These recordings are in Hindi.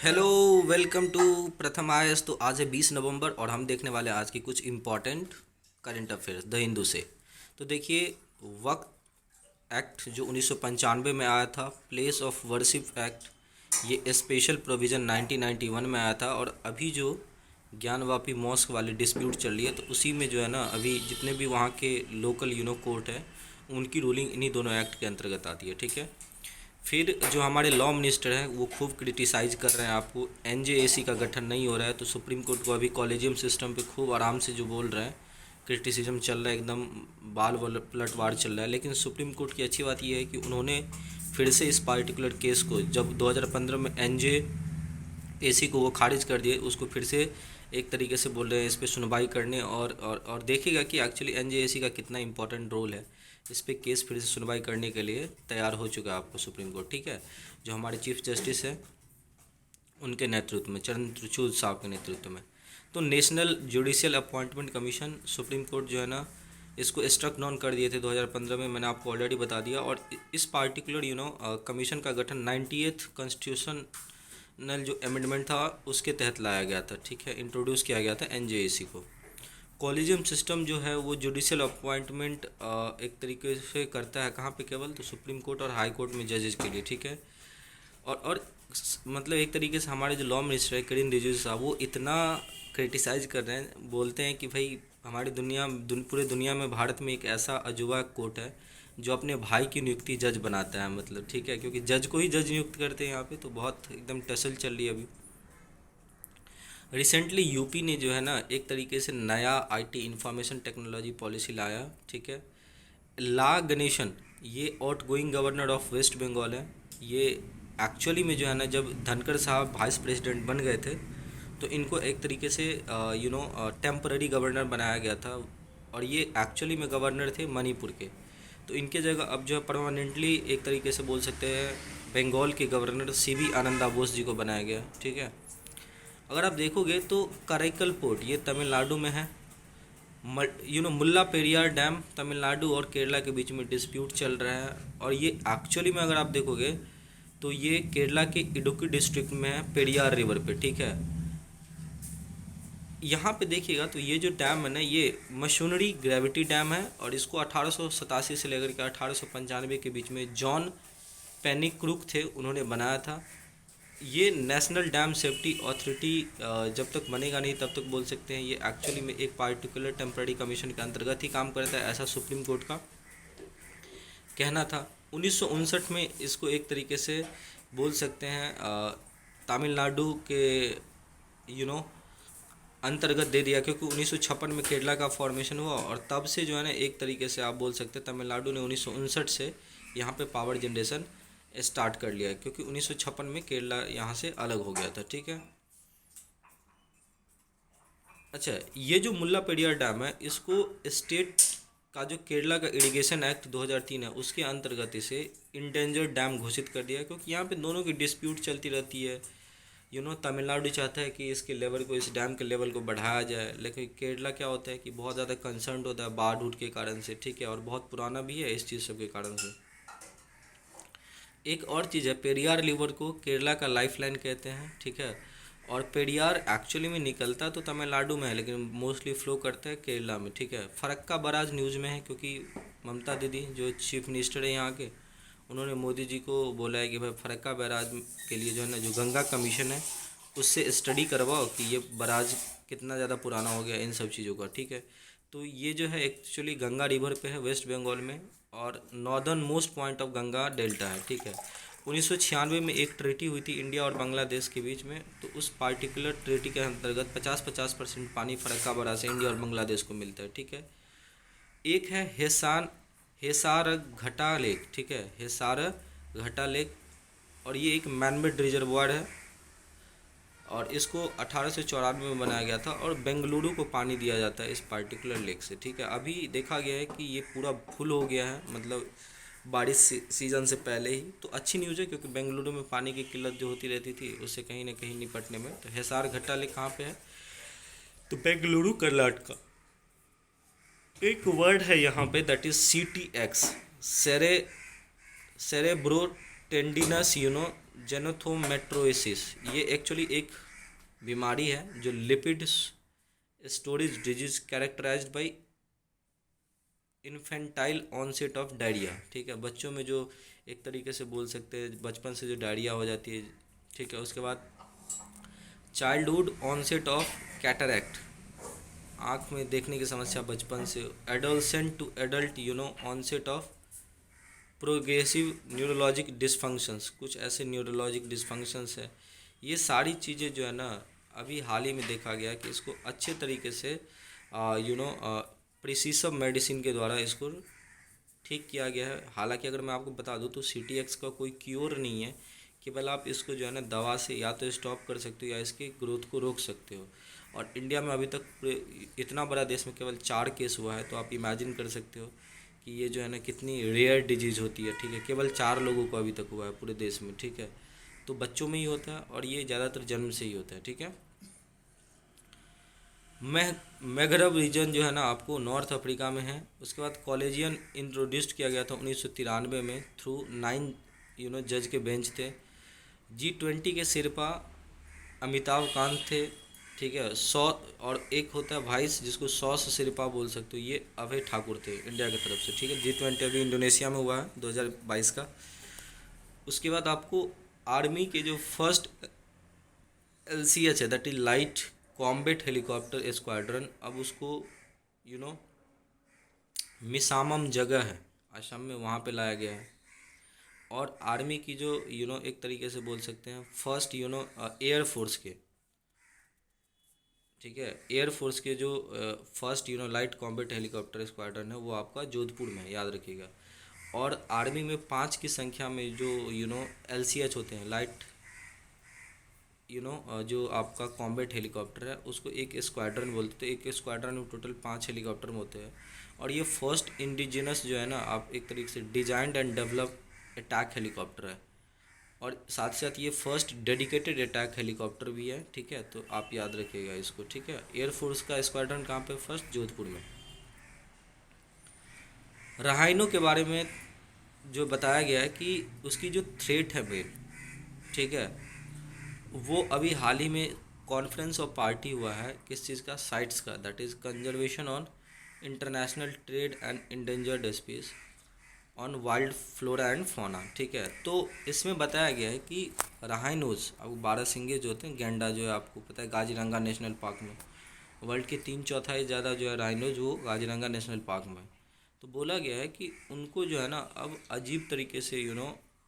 हेलो, वेलकम टू प्रथम आयस। तो आज है 20 नवंबर और हम देखने वाले हैं आज की कुछ important current affairs the Hindu से। तो देखिए, वक्फ एक्ट जो 1995 में आया था, प्लेस ऑफ वर्शिप एक्ट, ये स्पेशल प्रोविज़न 1991 में आया था। और अभी जो ज्ञानवापी मॉस्क वाली डिस्प्यूट चल रही है, तो उसी में जो है ना, अभी जितने भी वहाँ के लोकल कोर्ट है, उनकी रूलिंग इन्हीं दोनों एक्ट के अंतर्गत आती है। ठीक है। फिर जो हमारे लॉ मिनिस्टर हैं वो खूब क्रिटिसाइज़ कर रहे हैं आपको, एनजेएसी का गठन नहीं हो रहा है। तो सुप्रीम कोर्ट को अभी कॉलेजियम सिस्टम पे खूब आराम से जो बोल रहे हैं, क्रिटिसिज्म चल रहा है, एकदम बाल पलटवार चल रहा है। लेकिन सुप्रीम कोर्ट की अच्छी बात यह है कि उन्होंने फिर से इस पार्टिकुलर केस को, जब 2015 में एनजेएसी को वो खारिज कर दिए, उसको फिर से एक तरीके से बोल रहे हैं इस पर सुनवाई करने। और देखिएगा कि एक्चुअली एनजेएसी का कितना इंपॉर्टेंट रोल है। इस पे केस फिर से सुनवाई करने के लिए तैयार हो चुका है आपको सुप्रीम कोर्ट। ठीक है। जो हमारे चीफ जस्टिस है उनके नेतृत्व में, चंद्रचूड़ साहब के नेतृत्व में। तो national judicial appointment commission, supreme court जो है ना, इसको स्ट्रक डाउन कर दिए थे 2015 में, मैंने आपको ऑलरेडी बता दिया। और इस पार्टिकुलर कमीशन का गठन 98th कॉन्स्टिट्यूशनल जो अमेंडमेंट था उसके तहत लाया गया था। ठीक है, इंट्रोड्यूस किया गया था एनजेएसी को। कॉलेजियम सिस्टम जो है वो जुडिशियल अपॉइंटमेंट एक तरीके से करता है, कहाँ पे? केवल तो सुप्रीम कोर्ट और हाई कोर्ट में जजेस के लिए। ठीक है। और मतलब एक तरीके से हमारे जो लॉ मिनिस्टर है किरेन रिजिजू साहब, वो इतना क्रिटिसाइज कर रहे हैं, बोलते हैं कि भाई हमारी पूरे दुनिया में भारत में एक ऐसा अजूबा कोर्ट है जो अपने भाई की नियुक्ति जज बनाता है। मतलब ठीक है, क्योंकि जज को ही जज नियुक्त करते हैं यहाँ पे। तो बहुत एकदम टसल चल रही है अभी। रिसेंटली यूपी ने जो है ना, एक तरीके से नया आईटी इंफॉर्मेशन टेक्नोलॉजी पॉलिसी लाया। ठीक है। ला गणेशन, ये outgoing governor of West Bengal है। ये एक्चुअली में जो है ना, जब धनखड़ साहब वाइस प्रेसिडेंट बन गए थे, तो इनको एक तरीके से टेम्पररी गवर्नर बनाया गया था। और ये एक्चुअली में गवर्नर थे मणिपुर के। तो इनके जगह अब जो है परमानेंटली एक तरीके से बोल सकते हैं बंगाल के गवर्नर सीवी आनंदा बोस जी को बनाया गया। ठीक है। अगर आप देखोगे तो कराईकल पोर्ट ये तमिलनाडु में है। मुल्ला पेरियार डैम तमिलनाडु और केरला के बीच में डिस्प्यूट चल रहा है। और ये एक्चुअली में अगर आप देखोगे तो ये केरला के इडुक्की डिस्ट्रिक्ट में है, पेरियार रिवर पे। ठीक है। यहाँ पे देखिएगा तो ये जो डैम है ना, ये मशूनरी ग्रेविटी डैम है। और इसको 1887 से लेकर के 1895 के बीच में जॉन पेनिक्रुक थे, उन्होंने बनाया था। ये नेशनल डैम सेफ्टी अथॉरिटी जब तक बनेगा नहीं तब तक बोल सकते हैं ये एक्चुअली में एक पार्टिकुलर टेम्पररी कमीशन के अंतर्गत ही काम करता है, ऐसा सुप्रीम कोर्ट का कहना था। 1959 में इसको एक तरीके से बोल सकते हैं तमिलनाडु के यू नो अंतर्गत दे दिया, क्योंकि 1956 में केरला का फॉर्मेशन हुआ। और तब से जो है ना, एक तरीके से आप बोल सकते हैं तमिलनाडु ने 1959 से यहाँ पे पावर जनरेशन स्टार्ट कर लिया है, क्योंकि 1956 में केरला यहाँ से अलग हो गया था। ठीक है। अच्छा, ये जो मुल्ला पेरियार डैम है, इसको स्टेट का जो केरला का इरिगेशन एक्ट 2003 है उसके अंतर्गत इसे इंडेंजर्ड डैम घोषित कर दिया है, क्योंकि यहाँ पे दोनों की डिस्प्यूट चलती रहती है। तमिलनाडु चाहता है कि इसके लेवल को, इस डैम के लेवल को बढ़ाया जाए, लेकिन केरला क्या होता है कि बहुत ज़्यादा कंसर्न होता है बाढ़ उठ के कारण से। ठीक है। और बहुत पुराना भी है इस चीज़ सब के कारण से। एक और चीज़ है, पेरियार रिवर को केरला का लाइफ लाइन कहते हैं। ठीक है। और पेरियार एक्चुअली में निकलता तो तमिलनाडु में है, लेकिन मोस्टली फ्लो करता है केरला में। ठीक है। फरक्का बराज न्यूज़ में है, क्योंकि ममता दीदी जो चीफ मिनिस्टर है यहाँ के, उन्होंने मोदी जी को बोला है कि भाई फरक्का बराज के लिए जो है ना, जो गंगा कमीशन है उससे स्टडी करवाओ कि ये बराज कितना ज़्यादा पुराना हो गया, इन सब चीज़ों का। ठीक है। तो ये जो है एक्चुअली गंगा रिवर पे है वेस्ट बंगाल में, और northern most point of Ganga delta है। ठीक है। 1996 में एक ट्रीटी हुई थी इंडिया और बांग्लादेश के बीच में, तो उस पार्टिकुलर ट्रीटी के अंतर्गत 50-50% पानी फरक्का बराज से इंडिया और बांग्लादेश को मिलता है। ठीक है। एक है हेसार घटा लेक। ठीक है, हेसार घटा लेक, और ये एक मैनमेड रिजर्वायर है। और इसको 1894 में बनाया गया था, और बेंगलुरु को पानी दिया जाता है इस पार्टिकुलर लेक से। ठीक है। अभी देखा गया है कि ये पूरा फुल हो गया है, मतलब बारिश सीज़न से पहले ही। तो अच्छी न्यूज़ है, क्योंकि बेंगलुरु में पानी की किल्लत जो होती रहती थी उससे कहीं ना कहीं निपटने में। तो हिसार घट्टा लेक कहाँ पे है? तो बेंगलुरु कर्नाटका। एक वर्ड है यहाँ पे, दैट इज CTX, सेरे सेरेब्रो टेंडिनस जेनोथोमेट्रोसिस, ये एक्चुअली एक बीमारी है जो lipid storage disease characterized by infantile onset of diarrhoea. ठीक है, बच्चों में जो एक तरीके से बोल सकते हैं बचपन से जो डायरिया हो जाती है। ठीक है, उसके बाद चाइल्डहुड ऑनसेट ऑफ कैटरैक्ट, आँख में देखने की समस्या बचपन से। Adolescent to adult onset of progressive neurologic dysfunctions, कुछ ऐसे न्यूरोलॉजिक डिसफंक्शंस है। ये सारी चीज़ें जो है ना अभी हाल ही में देखा गया कि इसको अच्छे तरीके से प्रिसिशन मेडिसिन के द्वारा इसको ठीक किया गया है। हालांकि अगर मैं आपको बता दूं तो CTX का कोई क्योर नहीं है, केवल आप इसको जो है ना दवा से या तो स्टॉप कर सकते हो या इसके ग्रोथ को रोक सकते हो। और इंडिया में अभी तक इतना बड़ा देश में केवल 4 केस हुआ है, तो आप इमेजिन कर सकते हो कि ये जो है ना कितनी रेयर डिजीज़ होती है। ठीक है, केवल 4 लोगों को अभी तक हुआ है पूरे देश में। ठीक है, तो बच्चों में ही होता है और ये ज़्यादातर जन्म से ही होता है। ठीक है, मैगरब रीजन जो है ना आपको नॉर्थ अफ्रीका में है। उसके बाद कॉलेजियन इंट्रोड्यूस्ड किया गया था 1993 में थ्रू 9 जज के बेंच थे। G20 के सिरपा अमिताभ कांत थे। ठीक है, 100 और एक होता है वाइस जिसको 100 सिरपा बोल सकते हो, ये अभय ठाकुर थे इंडिया की तरफ से। ठीक है, G20 अभी इंडोनेशिया में हुआ है 2022 का। उसके बाद आपको आर्मी के जो फर्स्ट LCH है, that is light combat helicopter squadron, अब उसको यू नो मिसामम जगह है असम में, वहाँ पे लाया गया है। और आर्मी की जो एक तरीके से बोल सकते हैं फर्स्ट एयरफोर्स के, ठीक है, एयरफोर्स के जो first light combat helicopter squadron है वो आपका जोधपुर में है, याद रखिएगा। और आर्मी में 5 की संख्या में जो LCH होते हैं, लाइट जो आपका कॉम्बैट हेलीकॉप्टर है, उसको एक स्क्वाड्रन बोलते हैं। एक स्क्वाड्रन में टोटल 5 हेलीकॉप्टर होते हैं। और ये फर्स्ट इंडिजिनस जो है ना आप एक तरीके से designed and develop attack helicopter है। और साथ साथ ये फर्स्ट डेडिकेटेड अटैक हेलीकॉप्टर भी है। ठीक है, तो आप याद रखिएगा इसको। ठीक है, एयरफोर्स का स्क्वाड्रन कहाँ पे? फर्स्ट जोधपुर में। राहाइनो के बारे में जो बताया गया है कि उसकी जो थ्रेट है मेन, ठीक है, वो अभी हाल ही में कॉन्फ्रेंस ऑफ पार्टी हुआ है किस चीज़ का? साइट्स का, that is conservation on international trade and endangered species on wild flora and fauna. ठीक है, तो इसमें बताया गया है कि राहाइनोज, अब 12 सिंगे जो होते हैं, गैंडा जो है आपको पता है काजीरंगा नेशनल पार्क में वर्ल्ड के 3/4 ज़्यादा जो है राइनोज वो काजीरंगा नेशनल पार्क में। तो बोला गया है कि उनको जो है ना अब अजीब तरीके से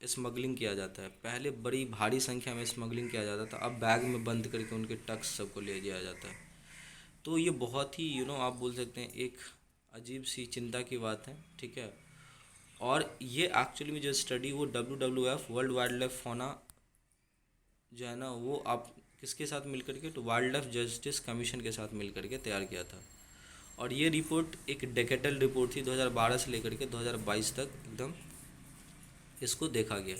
स्मगलिंग किया जाता है। पहले बड़ी भारी संख्या में स्मगलिंग किया जाता था, अब बैग में बंद करके उनके टक्स सबको ले जाया जाता है। तो ये बहुत ही आप बोल सकते हैं एक अजीब सी चिंता की बात है। ठीक है, और ये एक्चुअली में जो स्टडी वो WWF world wild life fauna जो है ना वो आप किसके साथ मिल करके, तो वाइल्ड लाइफ जस्टिस कमीशन के साथ मिल करके तैयार किया था। और ये रिपोर्ट एक डेकेटल रिपोर्ट थी, 2012 से लेकर के 2022 तक एकदम इसको देखा गया।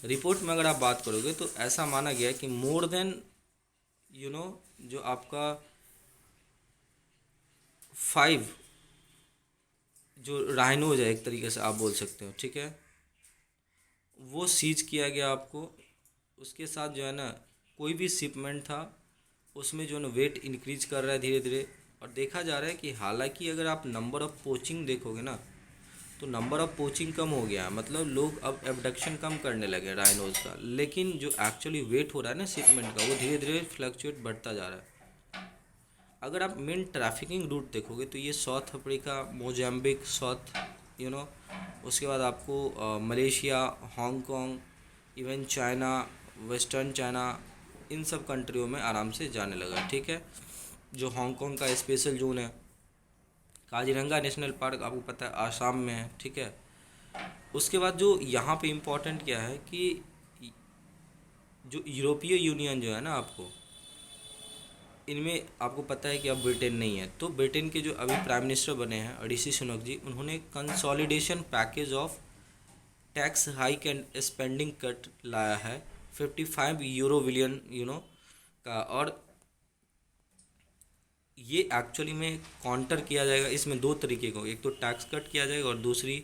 रिपोर्ट में अगर आप बात करोगे तो ऐसा माना गया कि मोर देन जो आपका 5 जो राइनोज है एक तरीके से आप बोल सकते हो, ठीक है, वो सीज किया गया आपको। उसके साथ जो है ना कोई भी शिपमेंट था उसमें जो है ना वेट इंक्रीज कर रहा है धीरे धीरे। और देखा जा रहा है कि हालांकि अगर आप नंबर ऑफ़ पोचिंग देखोगे ना तो नंबर ऑफ़ पोचिंग कम हो गया है, मतलब लोग अब एबडक्शन कम करने लगे राइनोज का, लेकिन जो एक्चुअली वेट हो रहा है ना शिपमेंट का वो धीरे धीरे फ्लक्चुएट बढ़ता जा रहा है। अगर आप मेन ट्रैफिकिंग रूट देखोगे तो ये साउथ अफ्रीका, मोजाम्बिक, उसके बाद आपको Malaysia, Hong Kong, even China, western China, इन सब कंट्रियों में आराम से जाने लगा। ठीक है, जो हांगकांग का स्पेशल जोन है, काजीरंगा नेशनल पार्क आपको पता है आसाम में है। ठीक है, उसके बाद जो यहाँ पे इम्पोर्टेंट क्या है कि जो यूरोपीय यूनियन जो है ना आपको इनमें आपको पता है कि अब ब्रिटेन नहीं है, तो ब्रिटेन के जो अभी प्राइम मिनिस्टर बने हैं ऋषि सुनक जी, उन्होंने consolidation package of tax hike and spending cut लाया है 55 यूरो बिलियन का। और ये एक्चुअली में काउंटर किया जाएगा, इसमें 2 तरीके को, एक तो टैक्स कट किया जाएगा और दूसरी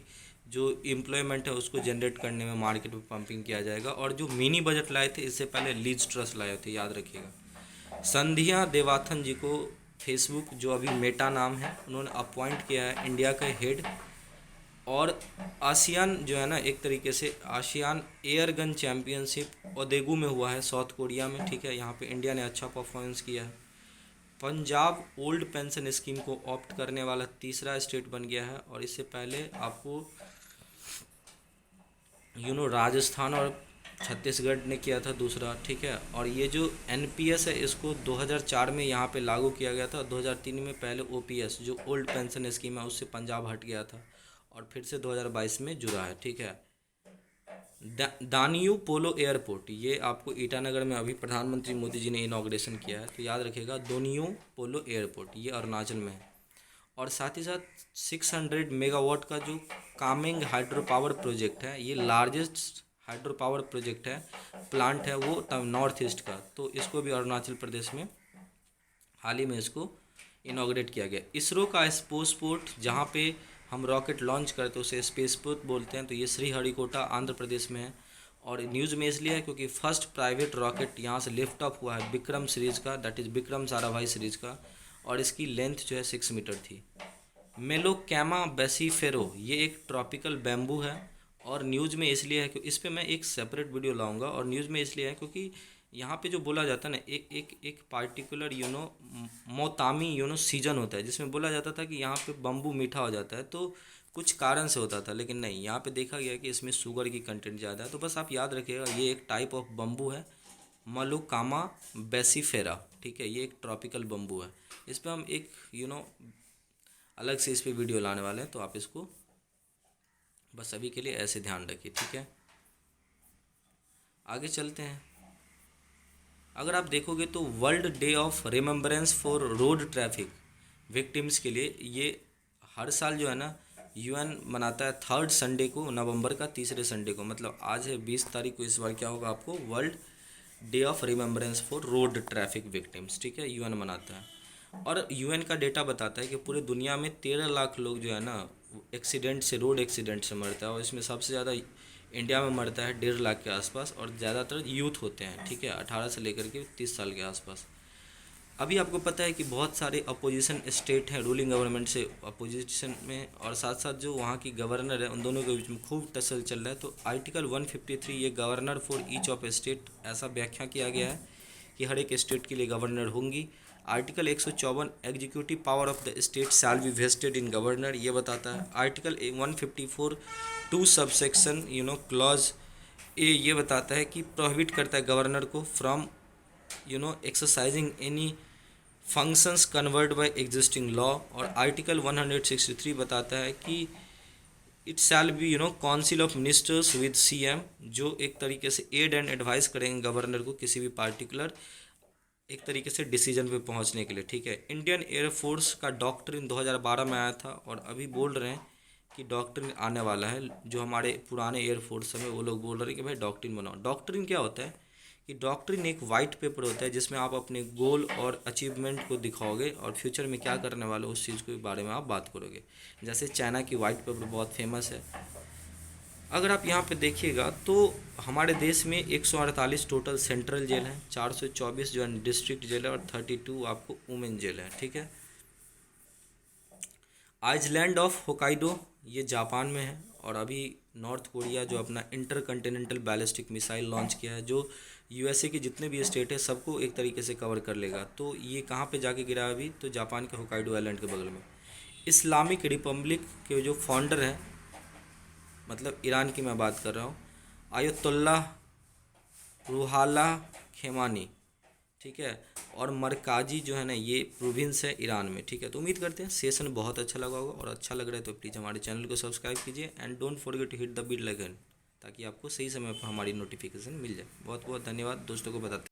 जो एम्प्लॉयमेंट है उसको जनरेट करने में मार्केट में पंपिंग किया जाएगा। और जो मिनी बजट लाए थे इससे पहले लीज ट्रस्ट लाए थे, याद रखिएगा। संध्या देवाथन जी को फेसबुक, जो अभी मेटा नाम है, उन्होंने अपॉइंट किया है इंडिया का हेड। और आसियान जो है ना, एक तरीके से आसियान एयर गन चैम्पियनशिप ओदेगू में हुआ है, साउथ कोरिया में, ठीक है। यहाँ पे इंडिया ने अच्छा परफॉर्मेंस किया है। पंजाब ओल्ड पेंशन स्कीम को ऑप्ट करने वाला तीसरा स्टेट बन गया है। और इससे पहले आपको राजस्थान और छत्तीसगढ़ ने किया था दूसरा, ठीक है। और ये जो एनपीएस है इसको 2004 में यहाँ पे लागू किया गया था। 2003 में पहले ओपीएस जो ओल्ड पेंशन स्कीम है उससे पंजाब हट गया था और फिर से 2022 में जुड़ा है, ठीक है। दानियू पोलो एयरपोर्ट, ये आपको ईटानगर में अभी प्रधानमंत्री मोदी जी ने इनॉग्रेशन किया है, तो याद रखिएगा दोनियो पोलो एयरपोर्ट, ये अरुणाचल में है। और साथ ही साथ 600 मेगावाट का जो कामेंग हाइड्रो पावर प्रोजेक्ट है, ये लार्जेस्ट हाइड्रो पावर प्रोजेक्ट है, प्लांट है वो नॉर्थ ईस्ट का, तो इसको भी अरुणाचल प्रदेश में हाल ही में इसको इनॉग्रेट किया गया। इसरो का स्पेसपोर्ट, जहाँ पे हम रॉकेट लॉन्च करते हैं उसे स्पेसपोर्ट बोलते हैं, तो ये श्रीहरिकोटा आंध्र प्रदेश में है। और न्यूज़ में इसलिए है क्योंकि फर्स्ट प्राइवेट रॉकेट यहाँ से लिफ्ट ऑफ हुआ है विक्रम सीरीज़ का, that is Vikram Sarabhai series का, और इसकी लेंथ जो है 6 मीटर थी। मेलोकैमा बेसीफेरो, ये एक ट्रॉपिकल बैम्बू है। और न्यूज़ में इसलिए है कि इस पर मैं एक सेपरेट वीडियो लाऊंगा। और न्यूज़ में इसलिए है क्योंकि यहाँ पे जो बोला जाता है ना, एक पार्टिकुलर मौतामी सीजन होता है जिसमें बोला जाता था कि यहाँ पे बम्बू मीठा हो जाता है, तो कुछ कारण से होता था, लेकिन नहीं, यहाँ पे देखा गया कि इसमें शुगर की कंटेंट ज़्यादा है। तो बस आप याद रखिएगा ये एक टाइप ऑफ बम्बू है, मेलोकामा बेसीफेरा, ठीक है। ये एक ट्रॉपिकल बम्बू है। इस पर हम एक अलग से इस पर वीडियो लाने वाले हैं, तो आप इसको बस अभी के लिए ऐसे ध्यान रखिए, ठीक है। आगे चलते हैं। अगर आप देखोगे तो world day of remembrance for road traffic victims के लिए ये हर साल जो है ना यूएन मनाता है 3rd संडे को, नवंबर का तीसरे संडे को। मतलब आज है 20 तारीख को, इस बार क्या होगा आपको world day of remembrance for road traffic victims, ठीक है, यूएन मनाता है। और यूएन का डेटा बताता है कि पूरे दुनिया में 13 लाख लोग जो है ना एक्सीडेंट से, रोड एक्सीडेंट से मरता है। और इसमें सबसे ज़्यादा इंडिया में मरता है 1.5 लाख के आसपास, और ज़्यादातर यूथ होते हैं, ठीक है, 18 से लेकर के 30 साल के आसपास। अभी आपको पता है कि बहुत सारे अपोजिशन स्टेट हैं रूलिंग गवर्नमेंट से अपोजिशन में, और साथ साथ जो वहाँ की गवर्नर है उन दोनों के बीच में खूब टसल चल रहा है। तो आर्टिकल 153, ये governor for each of state, ऐसा व्याख्या किया गया है कि हर एक स्टेट के लिए गवर्नर होंगी। Article 154, executive power of the state shall be vested in governor, ये बताता है। आर्टिकल 154 2 सबसेक्शन क्लॉज ए, ये बताता है कि प्रोहिबिट करता है गवर्नर को from exercising any functions conferred by existing law. और आर्टिकल 163 बताता है कि it shall be council of ministers with CM, जो एक तरीके से एड एंड एडवाइस करेंगे गवर्नर को किसी भी पार्टिकुलर एक तरीके से डिसीजन पे पहुंचने के लिए, ठीक है। इंडियन एयरफोर्स का डॉक्ट्रिन 2012 में आया था, और अभी बोल रहे हैं कि डॉक्ट्रिन आने वाला है। जो हमारे पुराने एयरफोर्स में वो लोग बोल रहे हैं कि भाई डॉक्ट्रिन बनाओ। डॉक्ट्रिन क्या होता है कि डॉक्ट्रिन एक वाइट पेपर होता है जिसमें आप अपने गोल और अचीवमेंट को दिखाओगे और फ्यूचर में क्या करने वाले हो उस चीज़ के बारे में आप बात करोगे। जैसे चाइना की वाइट पेपर बहुत फेमस है। अगर आप यहाँ पे देखिएगा तो हमारे देश में 148 टोटल सेंट्रल जेल हैं, 424 जो है डिस्ट्रिक्ट जेल है, और 32 आपको वुमेन जेल है, ठीक है। आइसलैंड ऑफ होकाइडो, ये जापान में है। और अभी नॉर्थ कोरिया जो अपना इंटरकंटिनेंटल बैलिस्टिक मिसाइल लॉन्च किया है, जो यूएसए के जितने भी स्टेट है सबको एक तरीके से कवर कर लेगा। तो ये कहाँ पे जाके गिरा है अभी, तो जापान के होकाइडो आइलैंड के बगल में। इस्लामिक रिपब्लिक के जो फाउंडर हैं, मतलब ईरान की मैं बात कर रहा हूँ, आयतुल्लाह रूहाल्ला खेमानी, ठीक है। और मरकाजी जो है ना ये प्रोविंस है ईरान में, ठीक है। तो उम्मीद करते हैं सेशन बहुत अच्छा लगा होगा, और अच्छा लग रहा है तो प्लीज़ हमारे चैनल को सब्सक्राइब कीजिए and don't forget to hit the bell icon, ताकि आपको सही समय पर हमारी नोटिफिकेशन मिल जाए। बहुत बहुत धन्यवाद दोस्तों को बताते